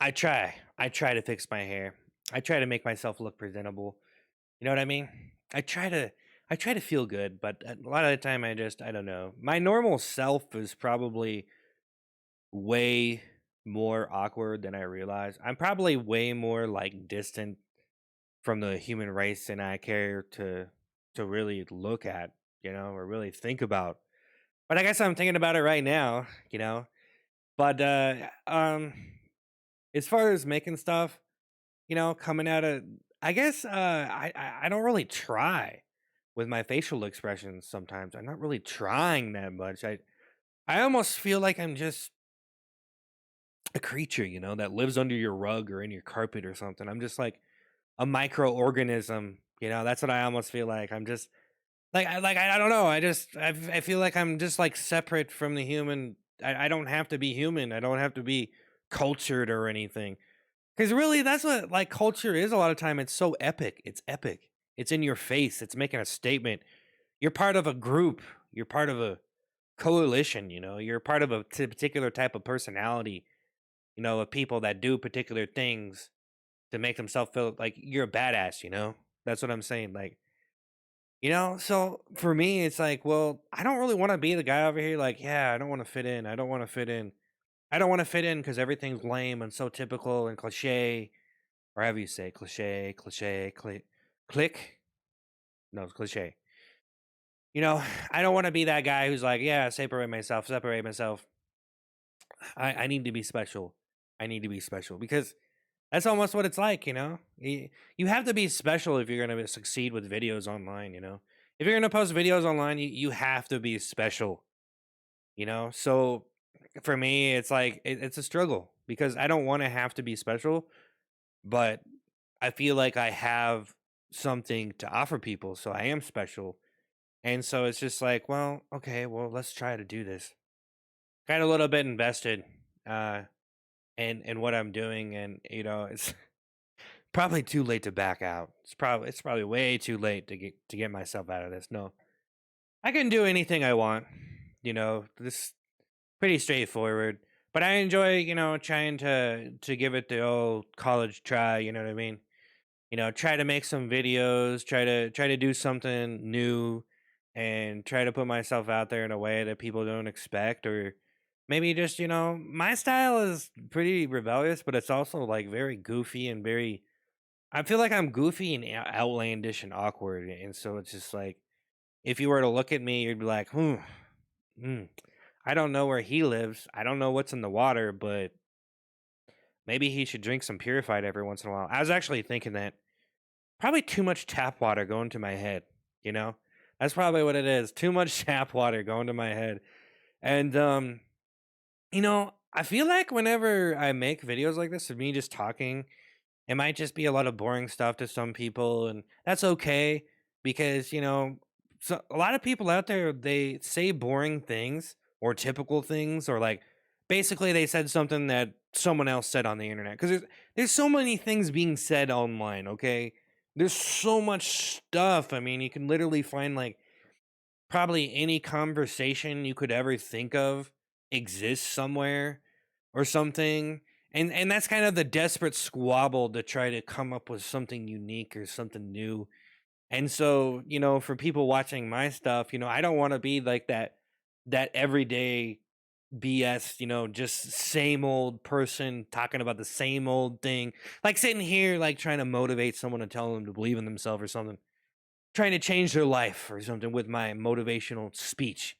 I try to fix my hair. I try to make myself look presentable. You know what I mean? I try to I try to feel good, but a lot of the time I don't know. My normal self is probably way more awkward than I realize. I'm probably way more like distant from the human race than I care to really look at, or really think about. But I guess I'm thinking about it right now. But as far as making stuff, coming out of I guess I don't really try with my facial expressions sometimes. I'm not really trying that much. I almost feel like I'm just a creature, that lives under your rug or in your carpet or something. I'm just like a microorganism, that's what I almost feel like. I'm just I don't know. I feel like I'm just like separate from the human. I don't have to be human. I don't have to be cultured or anything. Because really, that's what like culture is. A lot of time, it's so epic. It's epic. It's in your face. It's making a statement. You're part of a group. You're part of a coalition. You're part of a particular type of personality. Of people that do particular things to make themselves feel like you're a badass. That's what I'm saying. Like, so for me, it's like, well, I don't really want to be the guy over here. Like, yeah, I don't want to fit in. I don't want to fit in. I don't want to fit in because everything's lame and so typical and cliche, or however you say click. No, it's cliche. I don't want to be that guy who's like, yeah, separate myself. I need to be special. I need to be special because that's almost what it's like. You have to be special if you're going to succeed with videos online. If you're going to post videos online, you have to be special. So for me, it's like it's a struggle because I don't want to have to be special, but I feel like I have something to offer people, so I am special. And so it's just like, well, okay, well, let's try to do this. Got a little bit invested uh in what I'm doing, and it's probably too late to back out. It's probably way too late to get myself out of this. No. I can do anything I want. This pretty straightforward. But I enjoy, trying to give it the old college try, you know what I mean? Try to make some videos, try to do something new and try to put myself out there in a way that people don't expect, or maybe just, my style is pretty rebellious, but it's also like very goofy and very I feel like I'm goofy and outlandish and awkward, and so it's just like if you were to look at me, you'd be like, hmm, I don't know where he lives. I don't know what's in the water, but maybe he should drink some purified every once in a while. I was actually thinking that probably too much tap water going to my head, you know? That's probably what it is. Too much tap water going to my head. And I feel like whenever I make videos like this of me just talking, it might just be a lot of boring stuff to some people, and that's okay because, so a lot of people out there, they say boring things or typical things, or like basically they said something that someone else said on the internet, because there's so many things being said online, okay? There's so much stuff. I mean, you can literally find like probably any conversation you could ever think of exists somewhere or something. And that's kind of the desperate squabble to try to come up with something unique or something new. And so, for people watching my stuff, I don't want to be like that everyday BS, just same old person talking about the same old thing. Like sitting here like trying to motivate someone to tell them to believe in themselves or something, trying to change their life or something with my motivational speech,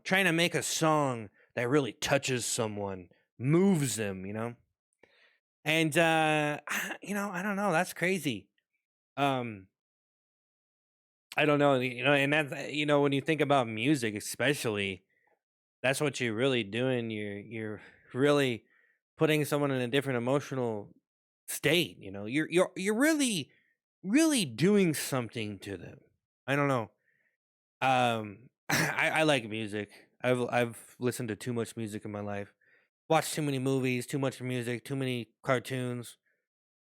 trying to make a song that really touches someone, moves them, And I don't know, that's crazy. Um I don't know, and that's when you think about music especially, that's what you're really doing. You're really putting someone in a different emotional state, You're really really doing something to them. I don't know. I like music. I've listened to too much music in my life. Watched too many movies, too much music, too many cartoons.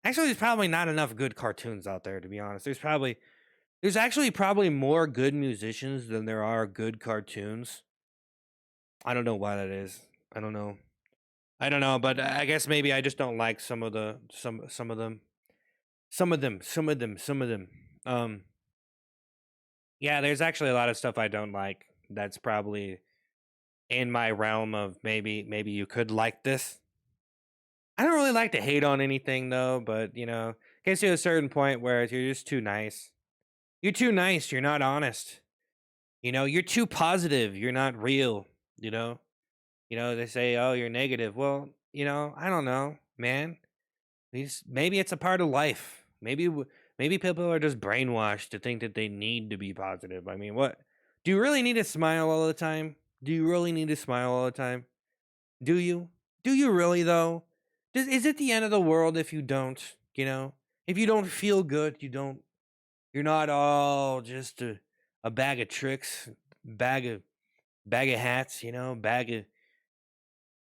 Actually, there's probably not enough good cartoons out there, to be honest. There's actually probably more good musicians than there are good cartoons. I don't know why that is. I don't know. I don't know, but I guess maybe I just don't like some of them. Some of them. Um yeah, there's actually a lot of stuff I don't like that's probably in my realm of maybe you could like this. I don't really like to hate on anything though, but gets to a certain point where you're just too nice. You're too nice, you're not honest. You're too positive, you're not real, you know? They say, "Oh, you're negative." Well, I don't know, man. Maybe it's a part of life. Maybe people are just brainwashed to think that they need to be positive. I mean, what? Do you really need to smile all the time? Do you really need to smile all the time? Do you? Do you really though? Is it the end of the world if you don't? If you don't feel good, you don't. You're not all just a bag of tricks, bag of bag of hats,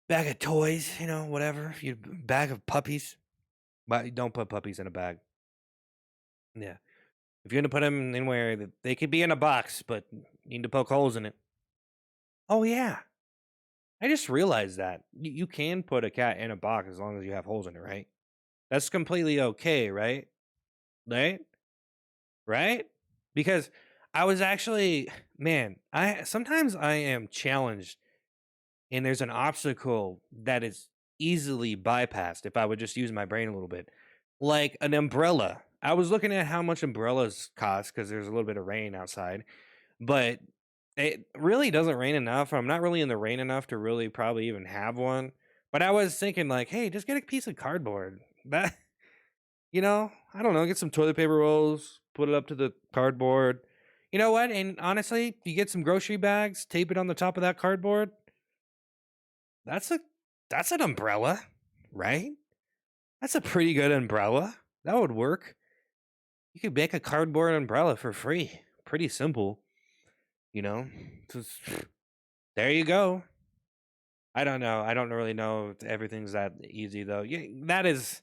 bag of toys, whatever. You bag of puppies, but don't put puppies in a bag. Yeah, if you're gonna put them anywhere, they could be in a box, but you need to poke holes in it. Oh yeah, I just realized that you can put a cat in a box as long as you have holes in it, right? That's completely okay, right? Right? Right? Because I was actually, man, I sometimes I am challenged and there's an obstacle that is easily bypassed if I would just use my brain a little bit. Like an umbrella. I was looking at how much umbrellas cost because there's a little bit of rain outside, but it really doesn't rain enough. I'm not really in the rain enough to really probably even have one. But I was thinking like, hey, just get a piece of cardboard. That I don't know, get some toilet paper rolls, put it up to the cardboard. You know what? And honestly, you get some grocery bags, tape it on the top of that cardboard. That's a that's an umbrella, right? That's a pretty good umbrella. That would work. You could make a cardboard umbrella for free. Pretty simple, you know. Just, there you go. I don't know. I don't really know if everything's that easy though. Yeah, that is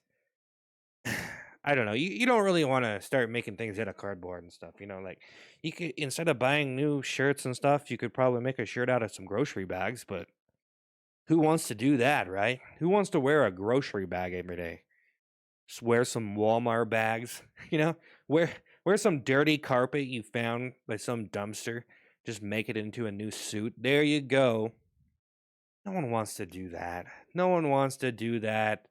I don't know. You don't really want to start making things out of cardboard and stuff, like you could instead of buying new shirts and stuff, you could probably make a shirt out of some grocery bags, but who wants to do that, right? Who wants to wear a grocery bag every day? Just wear some Walmart bags, you know? Wear wear some dirty carpet you found by some dumpster. Just make it into a new suit. There you go. No one wants to do that. No one wants to do that.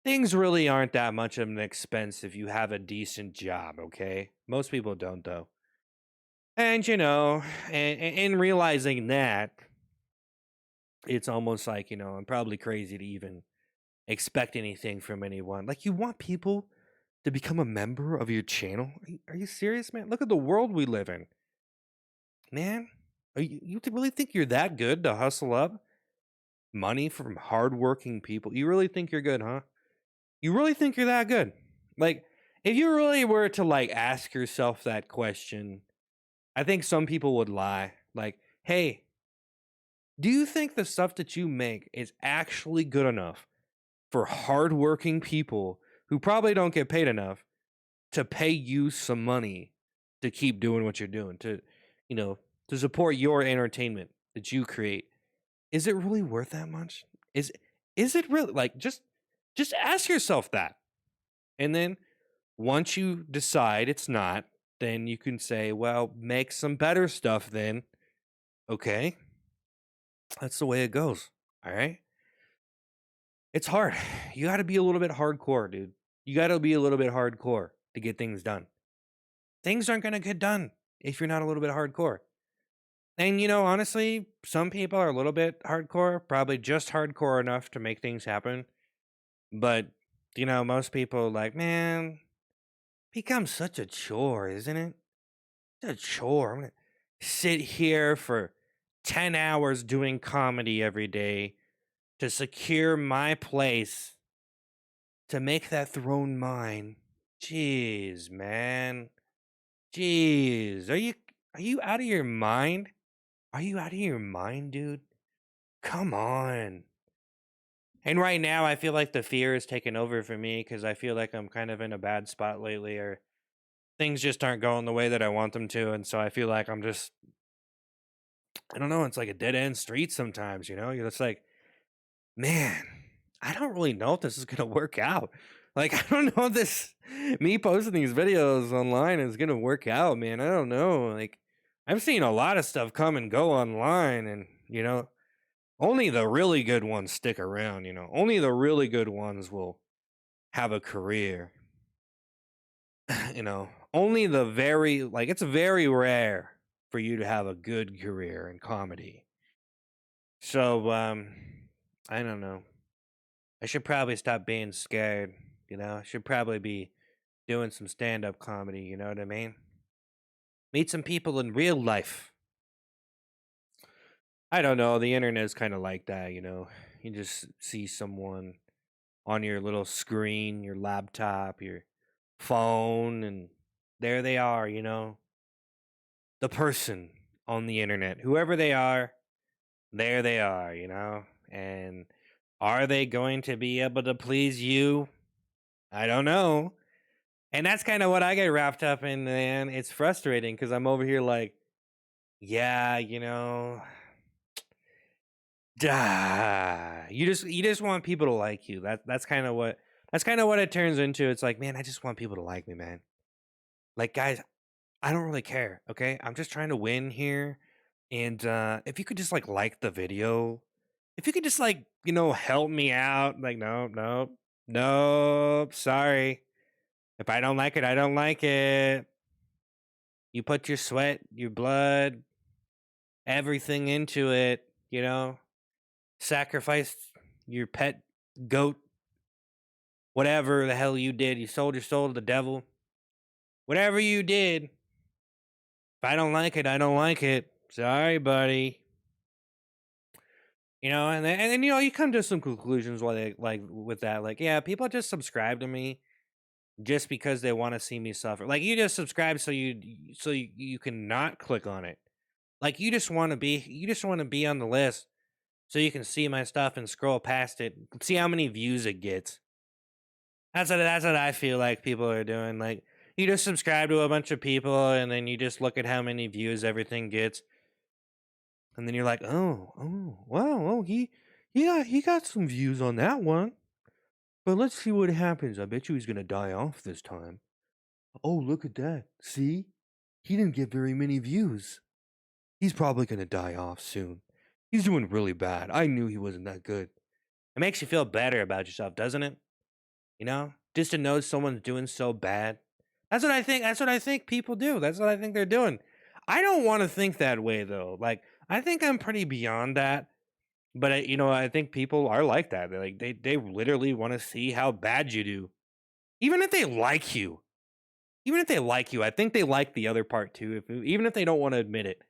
Things really aren't that much of an expense if you have a decent job, okay? Most people don't though. And in realizing that, it's almost like, I'm probably crazy to even expect anything from anyone. Like you want people to become a member of your channel? Are you serious, man? Look at the world we live in. Man, you really think you're that good to hustle up money from hardworking people? You really think you're good, huh? You really think you're that good? Like, if you really were to like ask yourself that question, I think some people would lie. Like, hey, do you think the stuff that you make is actually good enough for hardworking people who probably don't get paid enough to pay you some money to keep doing what you're doing, you know, to support your entertainment that you create? Is it really worth that much? Is is it really like just ask yourself that. And then once you decide it's not, then you can say, well, make some better stuff then. Okay. That's the way it goes. All right. It's hard. You got to be a little bit hardcore, dude. You got to be a little bit hardcore to get things done. Things aren't going to get done if you're not a little bit hardcore. And, honestly, some people are a little bit hardcore, probably just hardcore enough to make things happen. But, most people like, man, becomes such a chore, isn't it? It's a chore. I'm going to sit here for 10 hours doing comedy every day to secure my place, to make that throne mine. Jeez, man. Jeez. Are you out of your mind? Are you out of your mind, dude? Come on. And right now I feel like the fear is taking over for me cuz I feel like I'm kind of in a bad spot lately, or things just aren't going the way that I want them to, and so I feel like I'm just I don't know, it's like a dead end street sometimes, You're just like man, I don't really know if this is gonna work out. Like, I don't know if this me posting these videos online is gonna work out, man. I don't know. Like, I've seen a lot of stuff come and go online, and only the really good ones stick around. Only the really good ones will have a career. Only the very like it's very rare for you to have a good career in comedy. So, I don't know. I should probably stop being scared. I should probably be doing some stand up comedy. You know what I mean? Meet some people in real life. I don't know. The internet is kind of like that. You just see someone on your little screen, your laptop, your phone, and there they are. The person on the internet, whoever they are, there they are. And are they going to be able to please you? I don't know. And that's kind of what I get wrapped up in, man. It's frustrating because I'm over here like, yeah, you just want people to like you. That's kind of what it turns into. It's like, man, I just want people to like me, man. Like, guys, I don't really care. Okay, I'm just trying to win here, and if you could just like the video, if you could just help me out. Like, no, no, no, sorry. If I don't like it, I don't like it. You put your sweat, your blood, everything into it. Sacrificed your pet goat, whatever the hell you did. You sold your soul to the devil. Whatever you did, if I don't like it, I don't like it. Sorry, buddy. And then you come to some conclusions while they like with that. Like, yeah, people just subscribe to me just because they want to see me suffer. Like, you just subscribe so you can not click on it. Like, you just want to be on the list so you can see my stuff and scroll past it, see how many views it gets. That's what I feel like people are doing. Like, you just subscribe to a bunch of people and then you just look at how many views everything gets, and then you're like, oh, wow, oh, he got some views on that one. But let's see what happens. I bet you he's gonna die off this time. Oh, look at that. See? He didn't get very many views. He's probably gonna die off soon. He's doing really bad. I knew he wasn't that good. It makes you feel better about yourself, doesn't it? Just to know someone's doing so bad. That's what I think. That's what I think people do. That's what I think they're doing. I don't want to think that way though. Like, I think I'm pretty beyond that. But I think people are like that. They literally want to see how bad you do, even if they like you. Even if they like you, I think they like the other part too. Even if they don't want to admit it.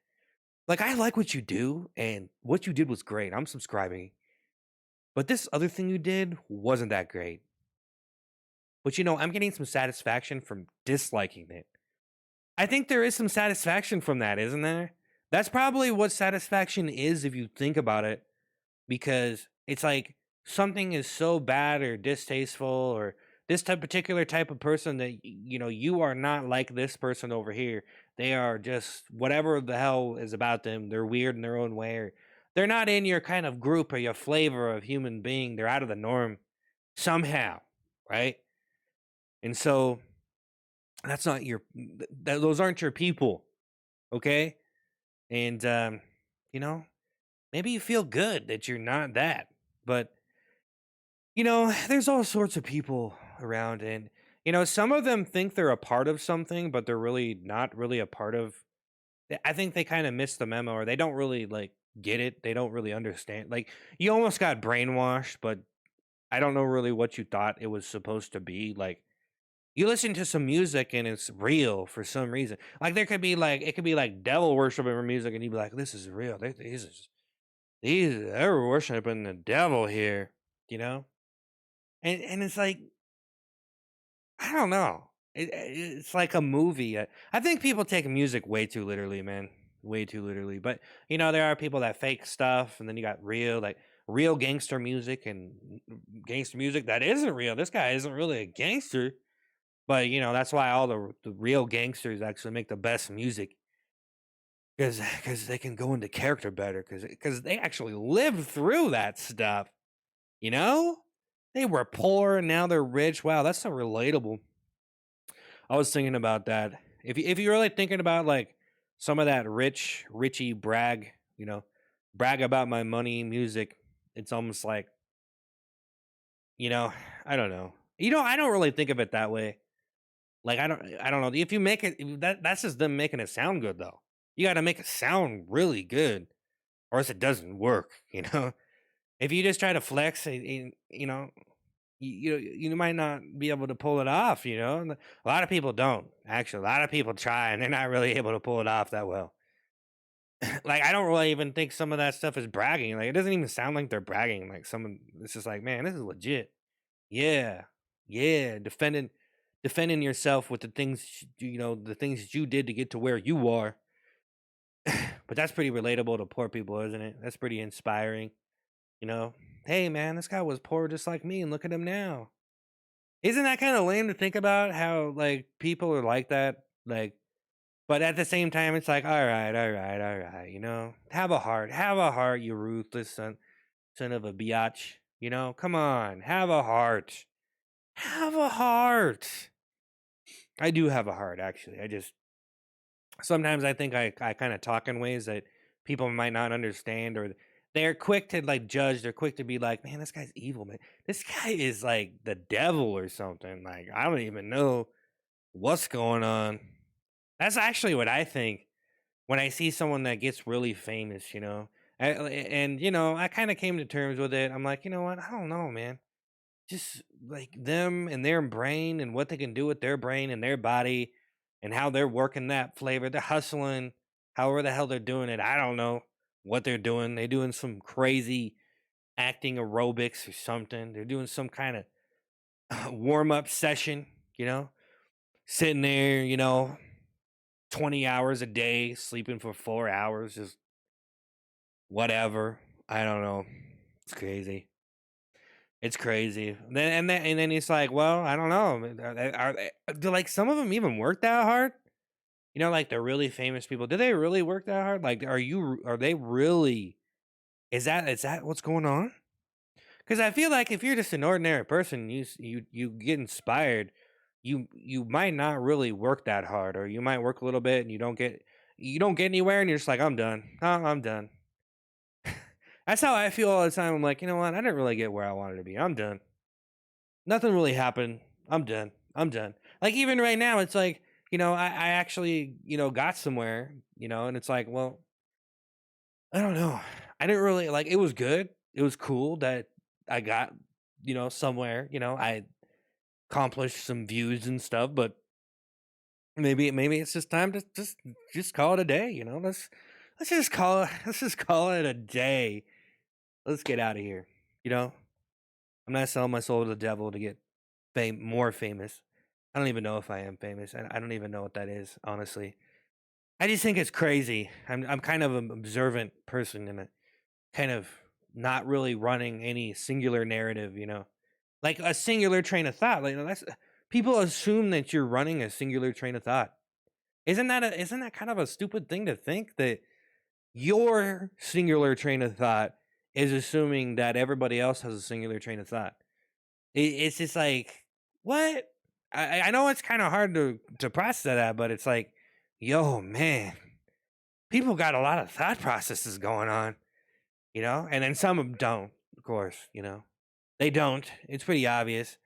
Like, I like what you do, and what you did was great. I'm subscribing, but this other thing you did wasn't that great. But I'm getting some satisfaction from disliking it. I think there is some satisfaction from that, isn't there? That's probably what satisfaction is if you think about it, because it's like something is so bad or distasteful, or this particular type of person that you are not like this person over here. They are just whatever the hell is about them. They're weird in their own way, or they're not in your kind of group or your flavor of human being. They're out of the norm somehow, right? And so that's not those aren't your people, okay? And you know, maybe you feel good that you're not that. But there's all sorts of people around, and some of them think they're a part of something, but they're really not really a part of. I think they kind of miss the memo, or they don't really like get it. They don't really understand. Like, you almost got brainwashed, but I don't know really what you thought it was supposed to be. Like, you listen to some music and it's real for some reason. Like, it could be like devil worshiping music, and you'd be like, this is real. They're worshiping the devil here, you know? And it's like, I don't know. It's like a movie. I think people take music way too literally, man. Way too literally. But there are people that fake stuff, and then you got real gangster music, and gangster music that isn't real. This guy isn't really a gangster. But that's why all the real gangsters actually make the best music, because they can go into character better, because they actually live through that stuff. You know? They were poor and now they're rich. Wow, that's so relatable. I was thinking about that. If you're really thinking about like some of that richy brag, brag about my money music, it's almost like, you know, I don't know. I don't really think of it that way. Like I don't know. If you make it that's just them making it sound good though. You got to make it sound really good or else it doesn't work, you know? If you just try to flex you might not be able to pull it off, you know? And a lot of people don't. Actually, a lot of people try and they're not really able to pull it off that well. Like I don't really even think some of that stuff is bragging. Like it doesn't even sound like they're bragging. Like someone it's just like, man, this is legit. Yeah. Yeah, defending yourself with the things the things that you did to get to where you are. But that's pretty relatable to poor people, isn't it? That's pretty inspiring, you know? Hey man, this guy was poor just like me and look at him now. Isn't that kind of lame to think about how like people are like that? Like but at the same time it's like, all right, all right, all right, Have a heart. Have a heart, you ruthless son of a biatch. Come on, have a heart. Have a heart. I do have a heart, actually. I just sometimes I think I kind of talk in ways that people might not understand, or they're quick to like judge. They're quick to be like, man, this guy's evil, man. This guy is like the devil or something. Like, I don't even know what's going on. That's actually what I think when I see someone that gets really famous. And I kind of came to terms with it. I'm like, you know what? I don't know, man. Just like them and their brain and what they can do with their brain and their body and how they're working that flavor. They're hustling, however the hell they're doing it. I don't know what they're doing. They're doing some crazy acting aerobics or something. They're doing some kind of warm up session, you know, sitting there, 20 hours a day, sleeping for 4 hours, just whatever. I don't know. It's crazy. It's crazy. And then it's like, well, I don't know. Do like some of them even work that hard? Like the really famous people. Do they really work that hard? Like, are they really? Is that what's going on? Because I feel like if you're just an ordinary person, you get inspired. You might not really work that hard, or you might work a little bit and you don't get anywhere, and you're just like, I'm done. Oh, I'm done. That's how I feel all the time. I'm like, you know what? I didn't really get where I wanted to be. I'm done. Nothing really happened. I'm done. I'm done. Like even right now, it's like, I actually, got somewhere, and it's like, well, I don't know. I didn't really like it was good. It was cool that I got, somewhere, I accomplished some views and stuff, but maybe it's just time to just call it a day, let's just call it a day. Let's get out of here. You know? I'm not selling my soul to the devil to get more famous. I don't even know if I am famous. I don't even know what that is, honestly. I just think it's crazy. I'm kind of an observant person and a kind of not really running any singular narrative. Like a singular train of thought. Like that's people assume that you're running a singular train of thought. Isn't that kind of a stupid thing to think that your singular train of thought is assuming that everybody else has a singular train of thought? It's just like, what? I know it's kind of hard to process that, but it's like, yo, man, people got a lot of thought processes going on, and then some of them don't, of course, they don't. It's pretty obvious,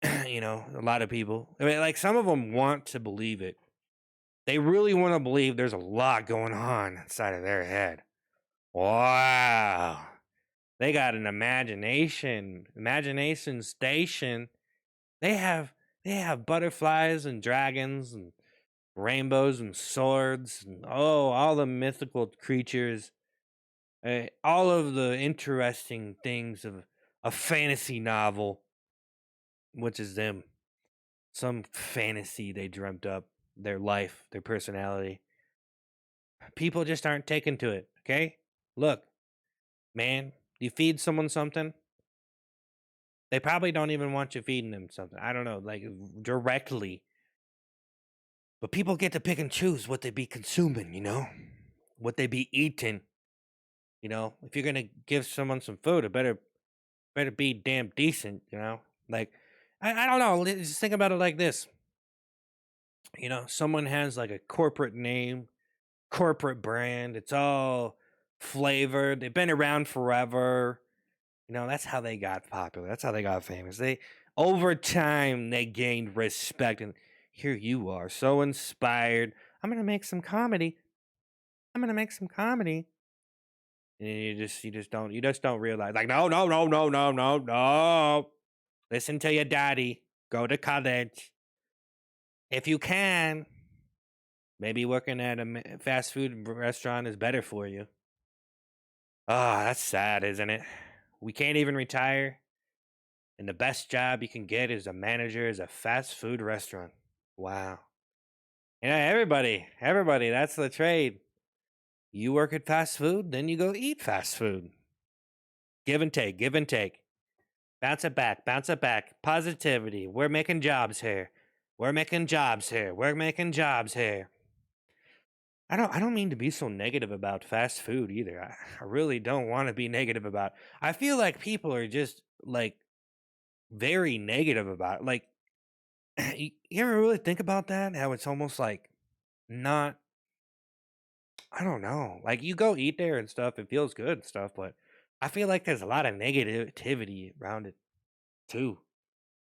a lot of people. I mean, like some of them want to believe it. They really want to believe there's a lot going on inside of their head. Wow. They got an imagination station. They have they have butterflies and dragons and rainbows and swords and all the mythical creatures, all of the interesting things of a fantasy novel, which is them. Some fantasy they dreamt up, their life, their personality. People just aren't taken to it, okay? Look, man, you feed someone something, they probably don't even want you feeding them something. I don't know, like directly. But people get to pick and choose what they be consuming, what they be eating. If you're gonna give someone some food, it better better be damn decent, you know? Like, I don't know. Just think about it like this. You know, someone has like a corporate name, corporate brand. It's all flavored. They've been around forever. You know, that's how they got popular. That's how they got famous. They over time they gained respect, and here you are, so inspired. I'm gonna make some comedy. I'm gonna make some comedy. And you just don't realize. Like, no, no, no, no, no, no, no. Listen to your daddy. Go to college. If you can, maybe working at a fast food restaurant is better for you. Ah, that's sad, isn't it? We can't even retire. And the best job you can get is a manager is a fast food restaurant. Wow. Everybody, that's the trade. You work at fast food, then you go eat fast food. Give and take, give and take. Bounce it back, bounce it back. Positivity. We're making jobs here. We're making jobs here. We're making jobs here. I don't mean to be so negative about fast food either. I really don't want to be negative about. I feel like people are just like very negative about it. Like you ever really think about that? How it's almost like not, I don't know. Like you go eat there and stuff, it feels good and stuff, but I feel like there's a lot of negativity around it too.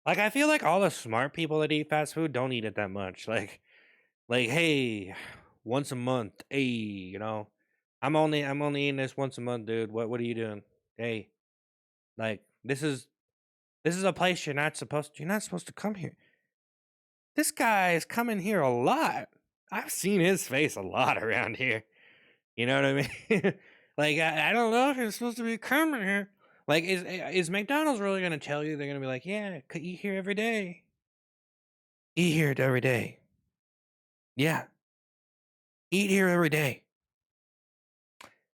Like I feel like all the smart people that eat fast food don't eat it that much. Like hey, once a month, hey, you know, I'm only eating this once a month, dude. What are you doing? Hey, like this is a place you're not supposed to come here. This guy is coming here a lot. I've seen his face a lot around here. You know what I mean? Like I don't know if you're supposed to be coming here. Like is McDonald's really gonna tell you they're gonna be like, yeah, eat here every day. Eat here every day. Yeah, eat here every day.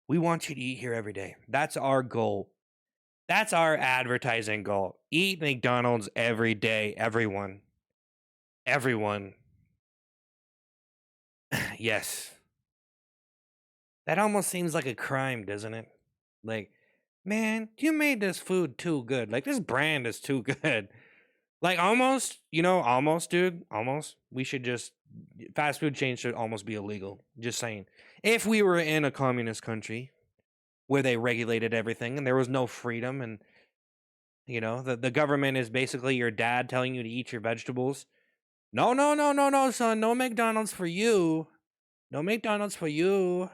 We want you to eat here every day. That's our goal. That's our advertising goal. Eat McDonald's every day, everyone. Everyone. Yes. That almost seems like a crime, doesn't it? Like, man, you made this food too good. Like, this brand is too good. Like, almost, almost, dude, almost. We should just, fast food chains should almost be illegal. Just saying. If we were in a communist country where they regulated everything and there was no freedom and, the government is basically your dad telling you to eat your vegetables. No, no, no, no, no, son. No McDonald's for you. No McDonald's for you.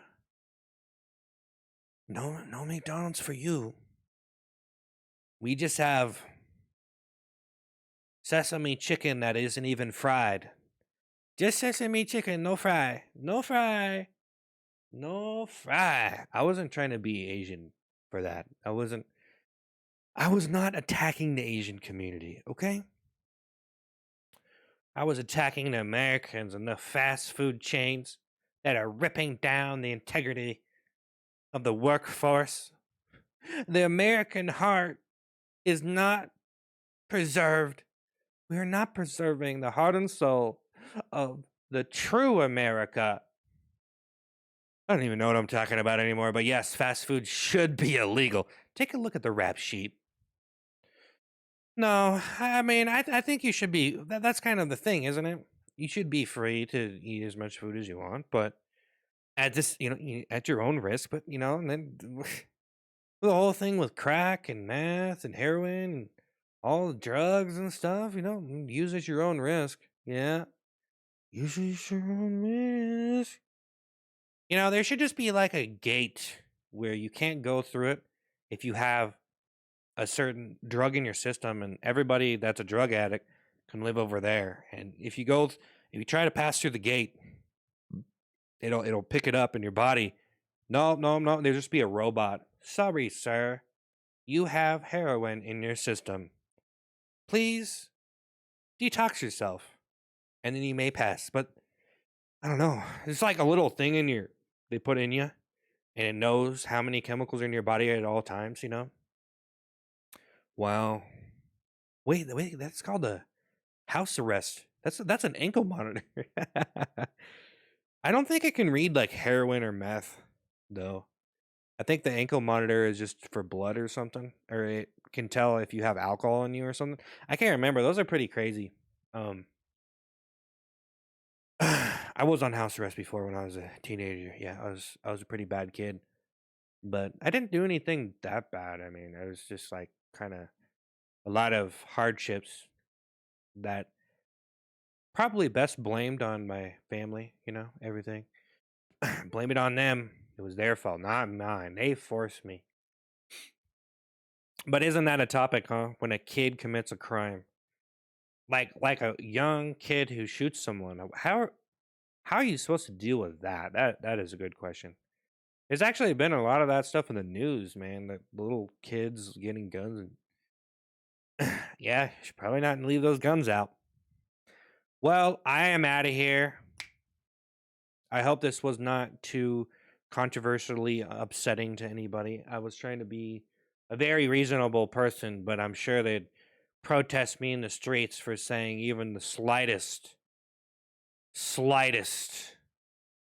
No, no McDonald's for you. We just have sesame chicken that isn't even fried. Just sesame chicken, no fry. No fry. No fry. I wasn't trying to be Asian for that. I was not attacking the Asian community, okay? I was attacking the Americans and the fast food chains that are ripping down the integrity of the workforce. The American heart is not preserved. We are not preserving the heart and soul of the true America. I don't even know what I'm talking about anymore, but yes, fast food should be illegal. Take a look at the rap sheet. No, I mean, I think you should be. That's kind of the thing, isn't it? You should be free to eat as much food as you want, but at this, at your own risk. But and then the whole thing with crack and meth and heroin and all the drugs and stuff, use at your own risk. Yeah, use at your own risk. There should just be like a gate where you can't go through it if you have a certain drug in your system, and everybody that's a drug addict can live over there. And if you try to pass through the gate, it'll pick it up in your body. No, no, no. There'll just be a robot. Sorry, sir. You have heroin in your system. Please detox yourself, and then you may pass. But I don't know. It's like a little thing they put in you, and it knows how many chemicals are in your body at all times. Wow. Wait. That's called a house arrest. That's an ankle monitor. I don't think it can read like heroin or meth, though. I think the ankle monitor is just for blood or something, or it can tell if you have alcohol in you or something. I can't remember. Those are pretty crazy. Um, I was on house arrest before when I was a teenager. Yeah, I was a pretty bad kid, but I didn't do anything that bad. I mean, I was just like kind of a lot of hardships that probably best blamed on my family. Everything. Blame it on them. It was their fault, not mine. They forced me. But isn't that a topic, huh? When a kid commits a crime, like a young kid who shoots someone, how are you supposed to deal with that? That is a good question. There's actually been a lot of that stuff in the news, man. That little kids getting guns and yeah, you should probably not leave those guns out. Well, I am out of here. I hope this was not too controversially upsetting to anybody. I was trying to be a very reasonable person, but I'm sure they'd protest me in the streets for saying even the slightest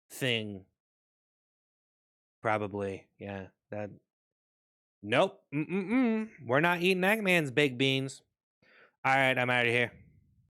thing. Probably, yeah. That nope. We're not eating that man's baked beans. All right, I'm out of here.